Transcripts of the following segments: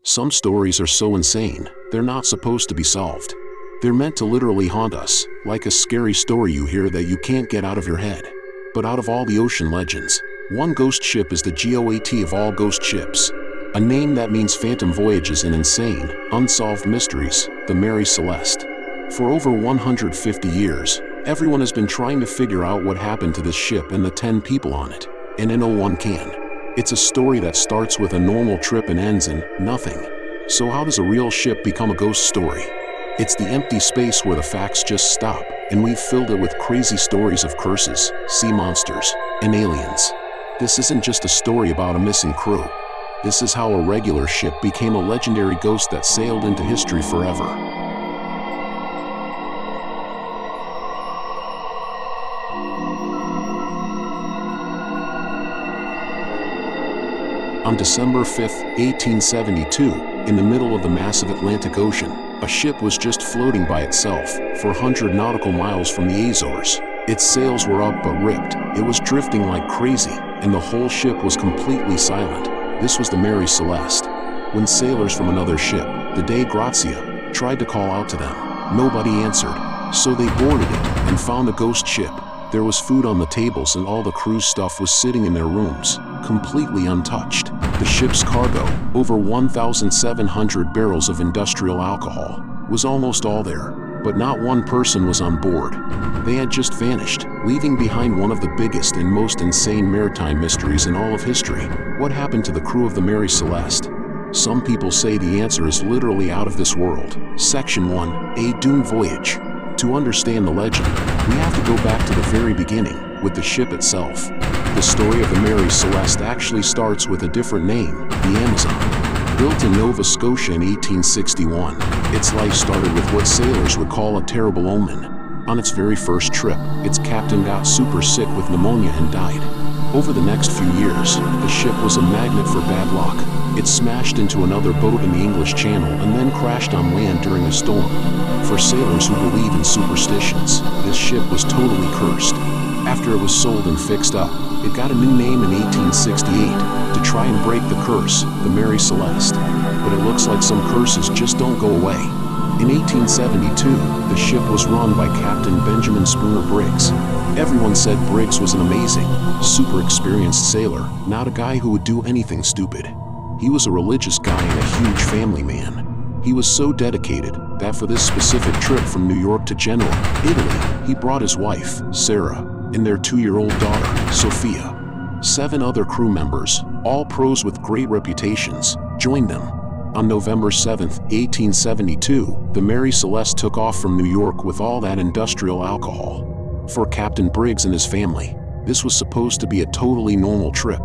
Some stories are so insane, they're not supposed to be solved. They're meant to literally haunt us, like a scary story you hear that you can't get out of your head. But out of all the ocean legends, one ghost ship is the GOAT of all ghost ships. A name that means phantom voyages and insane, unsolved mysteries, the Mary Celeste. For over 150 years, everyone has been trying to figure out what happened to this ship and the 10 people on it, and no one can. It's a story that starts with a normal trip and ends in nothing. So how does a real ship become a ghost story? It's the empty space where the facts just stop, and we've filled it with crazy stories of curses, sea monsters, and aliens. This isn't just a story about a missing crew. This is how a regular ship became a legendary ghost that sailed into history forever. On December 5, 1872, in the middle of the massive Atlantic Ocean, a ship was just floating by itself, 400 nautical miles from the Azores. Its sails were up but ripped, it was drifting like crazy, and the whole ship was completely silent. This was the Mary Celeste. When sailors from another ship, the Dei Grazia, tried to call out to them, nobody answered. So they boarded it and found the ghost ship. There was food on the tables and all the crew's stuff was sitting in their rooms, completely untouched. The ship's cargo, over 1,700 barrels of industrial alcohol, was almost all there, but not one person was on board. They had just vanished, leaving behind one of the biggest and most insane maritime mysteries in all of history. What happened to the crew of the Mary Celeste? Some people say the answer is literally out of this world. Section 1, A Doomed Voyage. To understand the legend, we have to go back to the very beginning, with the ship itself. The story of the Mary Celeste actually starts with a different name, the Amazon. Built in Nova Scotia in 1861, its life started with what sailors would call a terrible omen. On its very first trip, its captain got super sick with pneumonia and died. Over the next few years, the ship was a magnet for bad luck. It smashed into another boat in the English Channel and then crashed on land during a storm. For sailors who believe in superstitions, this ship was totally cursed. After it was sold and fixed up, it got a new name in 1868 to try and break the curse, the Mary Celeste. But it looks like some curses just don't go away. In 1872, the ship was run by Captain Benjamin Spooner Briggs. Everyone said Briggs was an amazing, super experienced sailor, not a guy who would do anything stupid. He was a religious guy and a huge family man. He was so dedicated that for this specific trip from New York to Genoa, Italy, he brought his wife, Sarah, and their 2-year-old daughter, Sophia. 7 other crew members, all pros with great reputations, joined them. On November 7, 1872, the Mary Celeste took off from New York with all that industrial alcohol. For Captain Briggs and his family, this was supposed to be a totally normal trip.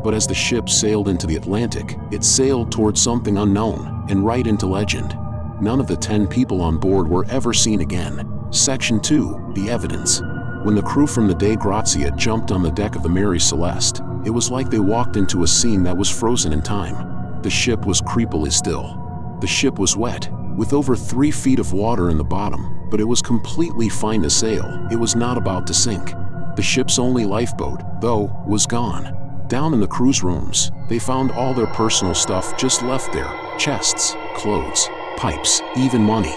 But as the ship sailed into the Atlantic, it sailed towards something unknown and right into legend. None of the 10 people on board were ever seen again. Section 2, The Evidence. When the crew from the Dei Grazia jumped on the deck of the Mary Celeste, it was like they walked into a scene that was frozen in time. The ship was creepily still. The ship was wet, with over 3 feet of water in the bottom, but it was completely fine to sail. It was not about to sink. The ship's only lifeboat, though, was gone. Down in the crew's rooms, they found all their personal stuff just left there: chests, clothes, pipes, even money.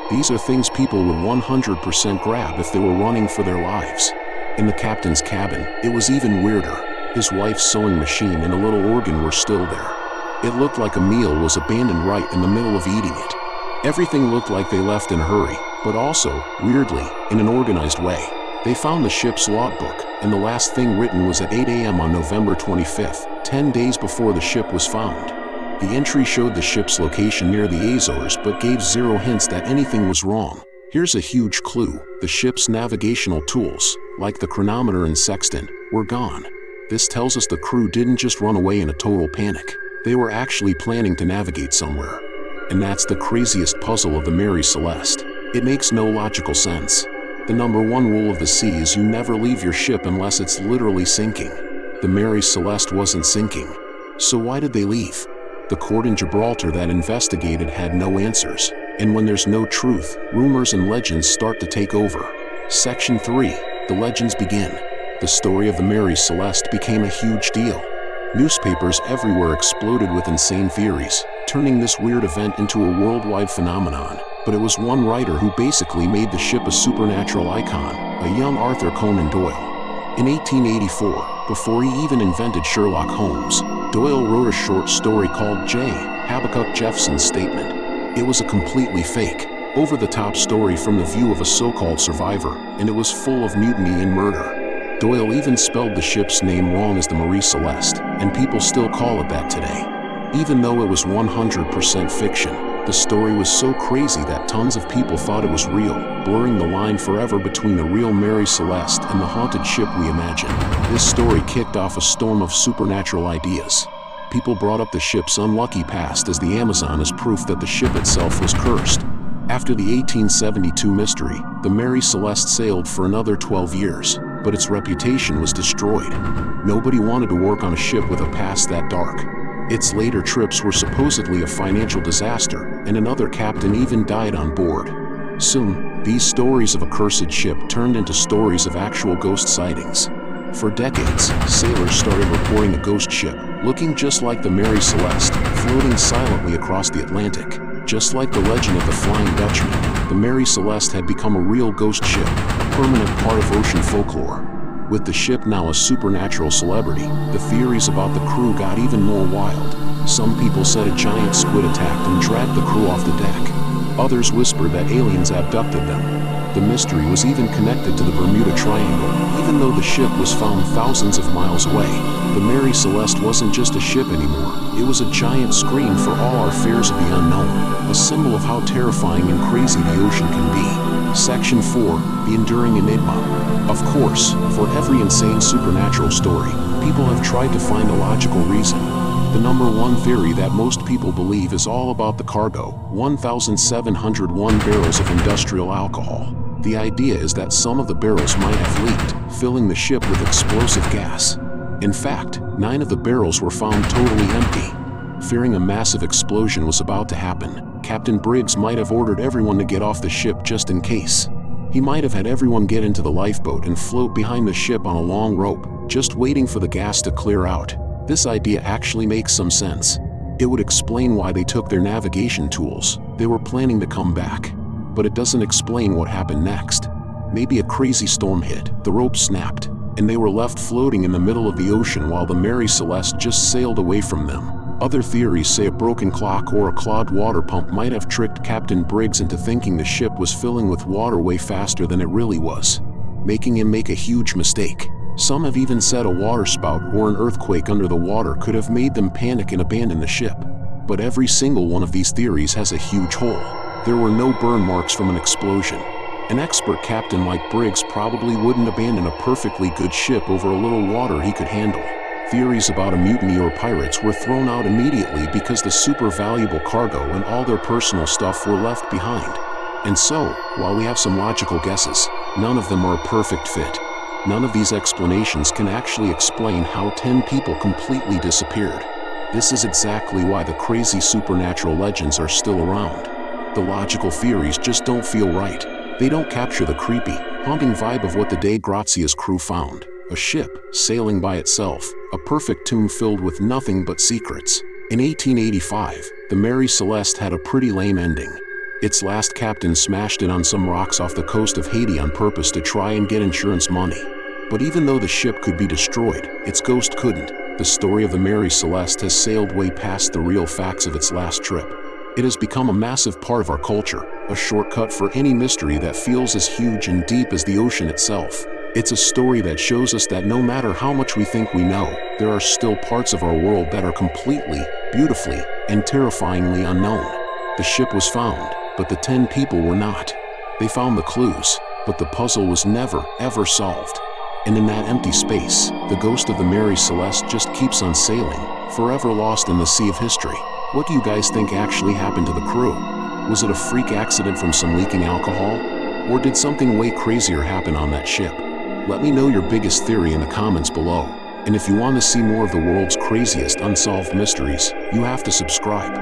These are things people would 100% grab if they were running for their lives. In the captain's cabin, it was even weirder. His wife's sewing machine and a little organ were still there. It looked like a meal was abandoned right in the middle of eating it. Everything looked like they left in a hurry, but also, weirdly, in an organized way. They found the ship's logbook, and the last thing written was at 8 a.m. on November 25, 10 days before the ship was found. The entry showed the ship's location near the Azores but gave 0 hints that anything was wrong. Here's a huge clue: the ship's navigational tools, like the chronometer and sextant, were gone. This tells us the crew didn't just run away in a total panic. They were actually planning to navigate somewhere. And that's the craziest puzzle of the Mary Celeste. It makes no logical sense. The #1 rule of the sea is you never leave your ship unless it's literally sinking. The Mary Celeste wasn't sinking. So why did they leave? The court in Gibraltar that investigated had no answers. And when there's no truth, rumors and legends start to take over. Section 3, The Legends Begin. The story of the Mary Celeste became a huge deal. Newspapers everywhere exploded with insane theories. turning this weird event into a worldwide phenomenon. But it was one writer who basically made the ship a supernatural icon, a young Arthur Conan Doyle. In 1884, before he even invented Sherlock Holmes, Doyle wrote a short story called J. Habakkuk Jeffson's Statement. It was a completely fake, over-the-top story from the view of a so-called survivor, and it was full of mutiny and murder. Doyle even spelled the ship's name wrong as the Mary Celeste, and people still call it that today. Even though it was 100% fiction, the story was so crazy that tons of people thought it was real, blurring the line forever between the real Mary Celeste and the haunted ship we imagine. This story kicked off a storm of supernatural ideas. People brought up the ship's unlucky past as the Amazon as proof that the ship itself was cursed. After the 1872 mystery, the Mary Celeste sailed for another 12 years, but its reputation was destroyed. Nobody wanted to work on a ship with a past that dark. Its later trips were supposedly a financial disaster, and another captain even died on board. Soon, these stories of a cursed ship turned into stories of actual ghost sightings. For decades, sailors started reporting a ghost ship, looking just like the Mary Celeste, floating silently across the Atlantic. Just like the legend of the Flying Dutchman, the Mary Celeste had become a real ghost ship, a permanent part of ocean folklore. With the ship now a supernatural celebrity, the theories about the crew got even more wild. Some people said a giant squid attacked and dragged the crew off the deck. Others whispered that aliens abducted them. The mystery was even connected to the Bermuda Triangle, even though the ship was found thousands of miles away. The Mary Celeste wasn't just a ship anymore, it was a giant scream for all our fears of the unknown, a symbol of how terrifying and crazy the ocean can be. Section 4, The Enduring Enigma. Of course, for every insane supernatural story, people have tried to find a logical reason. The number one theory that most people believe is all about the cargo, 1,701 barrels of industrial alcohol. The idea is that some of the barrels might have leaked, filling the ship with explosive gas. In fact, 9 of the barrels were found totally empty. Fearing a massive explosion was about to happen, Captain Briggs might have ordered everyone to get off the ship just in case. He might have had everyone get into the lifeboat and float behind the ship on a long rope, just waiting for the gas to clear out. This idea actually makes some sense. It would explain why they took their navigation tools. They were planning to come back. But it doesn't explain what happened next. Maybe a crazy storm hit, the rope snapped, and they were left floating in the middle of the ocean while the Mary Celeste just sailed away from them. Other theories say a broken clock or a clogged water pump might have tricked Captain Briggs into thinking the ship was filling with water way faster than it really was, making him make a huge mistake. Some have even said a waterspout or an earthquake under the water could have made them panic and abandon the ship. But every single one of these theories has a huge hole. There were no burn marks from an explosion. An expert captain like Briggs probably wouldn't abandon a perfectly good ship over a little water he could handle. Theories about a mutiny or pirates were thrown out immediately because the super valuable cargo and all their personal stuff were left behind. And so, while we have some logical guesses, none of them are a perfect fit. None of these explanations can actually explain how 10 people completely disappeared. This is exactly why the crazy supernatural legends are still around. The logical theories just don't feel right. They don't capture the creepy, haunting vibe of what the De Grazia's crew found. A ship, sailing by itself, a perfect tomb filled with nothing but secrets. In 1885, the Mary Celeste had a pretty lame ending. Its last captain smashed it on some rocks off the coast of Haiti on purpose to try and get insurance money. But even though the ship could be destroyed, its ghost couldn't. The story of the Mary Celeste has sailed way past the real facts of its last trip. It has become a massive part of our culture, a shortcut for any mystery that feels as huge and deep as the ocean itself. It's a story that shows us that no matter how much we think we know, there are still parts of our world that are completely, beautifully, and terrifyingly unknown. The ship was found, but the 10 people were not. They found the clues, but the puzzle was never, ever solved. And in that empty space, the ghost of the Mary Celeste just keeps on sailing, forever lost in the sea of history. What do you guys think actually happened to the crew? Was it a freak accident from some leaking alcohol? Or did something way crazier happen on that ship? Let me know your biggest theory in the comments below. And if you want to see more of the world's craziest unsolved mysteries, you have to subscribe.